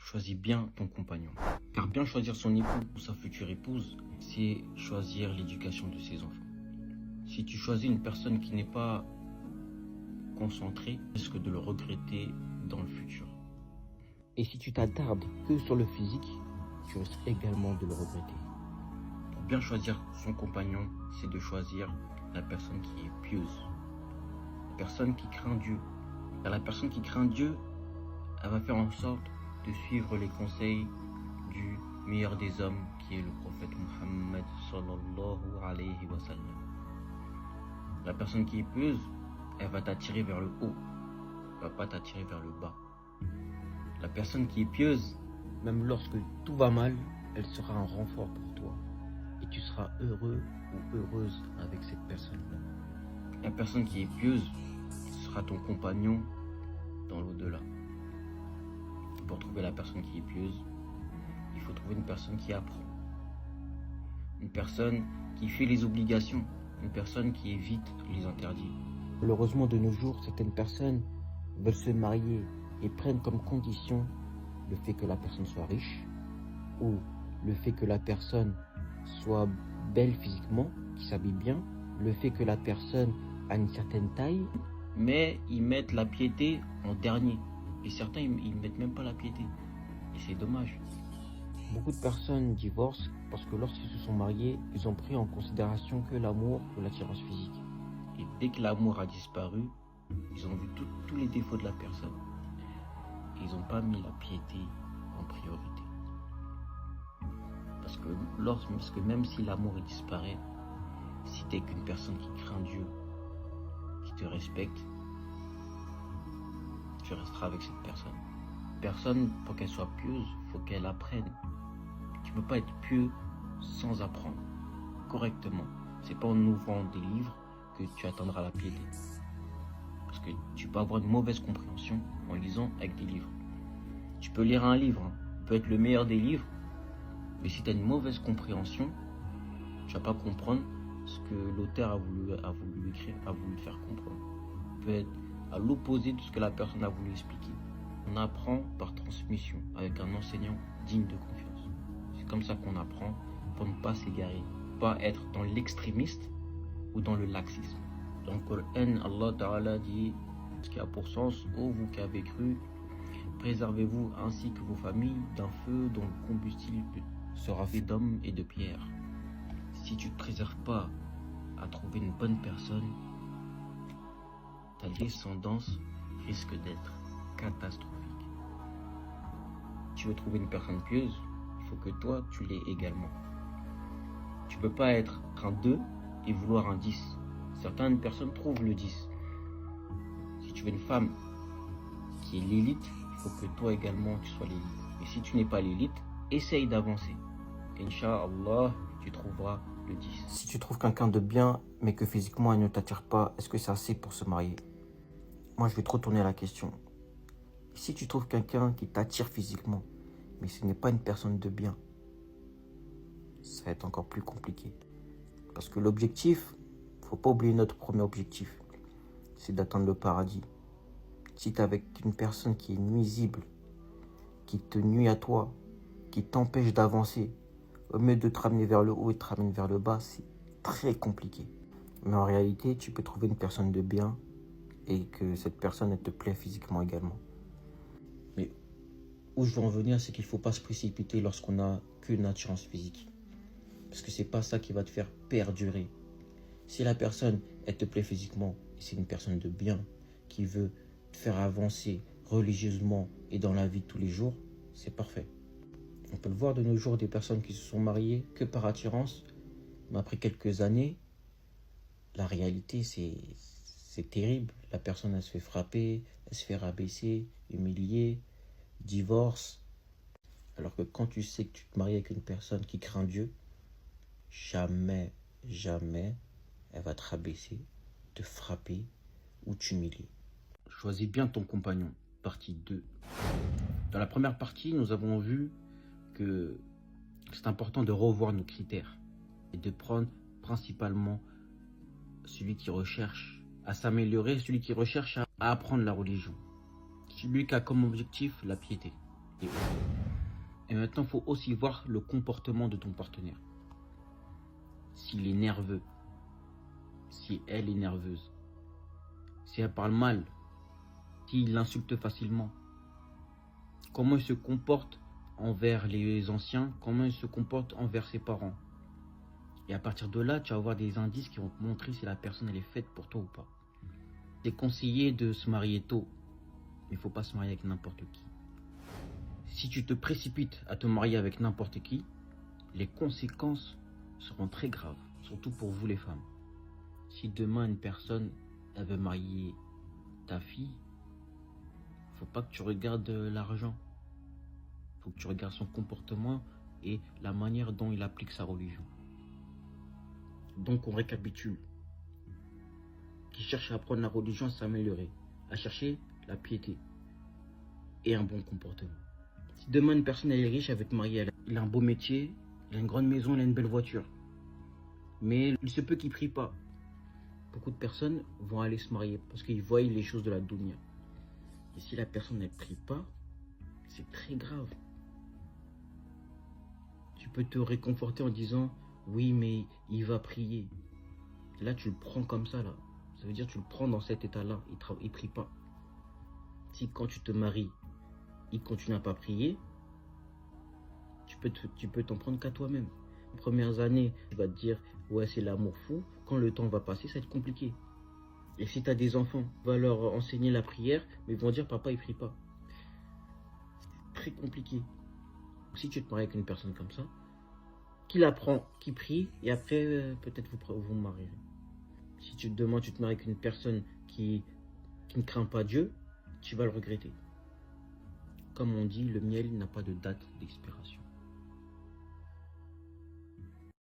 choisis bien ton compagnon. Car bien choisir son époux ou sa future épouse, c'est choisir l'éducation de ses enfants. Si tu choisis une personne qui n'est pas concentrée, tu risques de le regretter dans le futur. Et si tu t'attardes que sur le physique, tu risques également de le regretter. Pour bien choisir son compagnon, c'est de choisir la personne qui est pieuse, la personne qui craint Dieu. Car la personne qui craint Dieu, elle va faire en sorte de suivre les conseils du meilleur des hommes, qui est le prophète Muhammad sallallahu alayhi wa sallam. La personne qui est pieuse, elle va t'attirer vers le haut, elle va pas t'attirer vers le bas. La personne qui est pieuse, même lorsque tout va mal, elle sera un renfort pour toi. Et tu seras heureux ou heureuse avec cette personne-là. La personne qui est pieuse sera ton compagnon dans l'au-delà. Pour trouver la personne qui est pieuse, il faut trouver une personne qui apprend. Une personne qui fait les obligations. Une personne qui évite les interdits. Malheureusement, de nos jours, certaines personnes veulent se marier et prennent comme condition le fait que la personne soit riche ou le fait que la personne soit belle physiquement, qui s'habille bien, le fait que la personne a une certaine taille, mais ils mettent la piété en dernier. Et certains, ils ne mettent même pas la piété. Et c'est dommage. Beaucoup de personnes divorcent parce que lorsqu'ils se sont mariés, ils ont pris en considération que l'amour ou l'attirance physique. Et dès que l'amour a disparu, ils ont vu tous les défauts de la personne. Et ils n'ont pas mis la piété en priorité. Parce que même si l'amour disparaît, si tu n'es qu'une personne qui craint Dieu, qui te respecte, tu resteras avec cette personne. Personne, pour qu'elle soit pieuse, il faut qu'elle apprenne. Tu ne peux pas être pieux sans apprendre correctement. C'est pas en ouvrant des livres que tu atteindras la piété. Parce que tu peux avoir une mauvaise compréhension en lisant avec des livres. Tu peux lire un livre, peut être le meilleur des livres, mais si tu as une mauvaise compréhension, tu ne vas pas comprendre ce que l'auteur a voulu écrire, a voulu faire comprendre. Peut être à l'opposé de ce que la personne a voulu expliquer. On apprend par transmission avec un enseignant digne de confiance. C'est comme ça qu'on apprend pour ne pas s'égarer, pas être dans l'extrémiste ou dans le laxisme. Dans le Coran, Allah Ta'ala dit ce qui a pour sens: ô vous qui avez cru, préservez-vous ainsi que vos familles d'un feu dont le combustible sera fait d'hommes et de pierres. Si tu ne te préserves pas à trouver une bonne personne, ta descendance risque d'être catastrophique. Tu veux trouver une personne pieuse, il faut que toi tu l'aies également. Tu ne peux pas être un 2 et vouloir un 10. Certaines personnes trouvent le 10. Si tu veux une femme qui est l'élite, il faut que toi également tu sois l'élite. Et si tu n'es pas l'élite, essaye d'avancer. Inch'Allah, tu trouveras le 10. Si tu trouves quelqu'un de bien, mais que physiquement elle ne t'attire pas, est-ce que c'est assez pour se marier? Moi, je vais te retourner la question. Si tu trouves quelqu'un qui t'attire physiquement, mais ce n'est pas une personne de bien, ça va être encore plus compliqué. Parce que l'objectif, il ne faut pas oublier notre premier objectif, c'est d'atteindre le paradis. Si tu es avec une personne qui est nuisible, qui te nuit à toi, qui t'empêche d'avancer, au mieux de te ramener vers le haut et de te ramener vers le bas, c'est très compliqué. Mais en réalité, tu peux trouver une personne de bien et que cette personne elle te plaît physiquement également. Mais où je veux en venir, c'est qu'il ne faut pas se précipiter lorsqu'on n'a qu'une attirance physique. Parce que c'est pas ça qui va te faire perdurer. Si la personne, elle te plaît physiquement, et c'est une personne de bien, qui veut te faire avancer religieusement et dans la vie de tous les jours, c'est parfait. On peut le voir de nos jours, des personnes qui se sont mariées que par attirance, mais après quelques années, la réalité c'est terrible. La personne, elle se fait frapper, elle se fait rabaisser, humilier, divorce. Alors que quand tu sais que tu te maries avec une personne qui craint Dieu, jamais elle va te rabaisser, te frapper ou t'humilier. Choisis bien ton compagnon. Partie 2. Dans la première partie, nous avons vu que c'est important de revoir nos critères et de prendre principalement celui qui recherche à s'améliorer, celui qui recherche à apprendre la religion, celui qui a comme objectif la piété. Et maintenant, il faut aussi voir le comportement de ton partenaire. S'il est nerveux, si elle est nerveuse, si elle parle mal, s'il l'insulte facilement, comment il se comporte envers les anciens, comment il se comporte envers ses parents. Et à partir de là, tu vas avoir des indices qui vont te montrer si la personne elle est faite pour toi ou pas. C'est conseillé de se marier tôt, mais il ne faut pas se marier avec n'importe qui. Si tu te précipites à te marier avec n'importe qui, les conséquences seront très graves, surtout pour vous les femmes. Si demain une personne elle veut marier ta fille, il ne faut pas que tu regardes l'argent. Il faut que tu regardes son comportement et la manière dont il applique sa religion. Donc on récapitule. Qui cherche à apprendre la religion, à s'améliorer, à chercher la piété et un bon comportement. Si demain une personne elle est riche, elle veut te marier, elle a un beau métier, elle a une grande maison, elle a une belle voiture. Mais il se peut qu'il ne prie pas. Beaucoup de personnes vont aller se marier parce qu'ils voient les choses de la dunya. Et si la personne ne prie pas, c'est très grave. Tu peux te réconforter en disant oui mais il va prier. Là tu le prends comme ça là. Ça veut dire que tu le prends dans cet état-là, il ne prie pas. Si quand tu te maries, il continue à pas prier, tu peux t'en prendre qu'à toi-même. Les premières années, tu vas te dire ouais c'est l'amour fou. Quand le temps va passer, ça va être compliqué. Et si tu as des enfants, va leur enseigner la prière, mais ils vont dire papa il prie pas. C'est très compliqué. Si tu te maries avec une personne comme ça, qu'il apprend, qu'il prie, et après peut-être vous vous marierez. Si demain tu te maries avec une personne qui ne craint pas Dieu, tu vas le regretter. Comme on dit, le miel n'a pas de date d'expiration.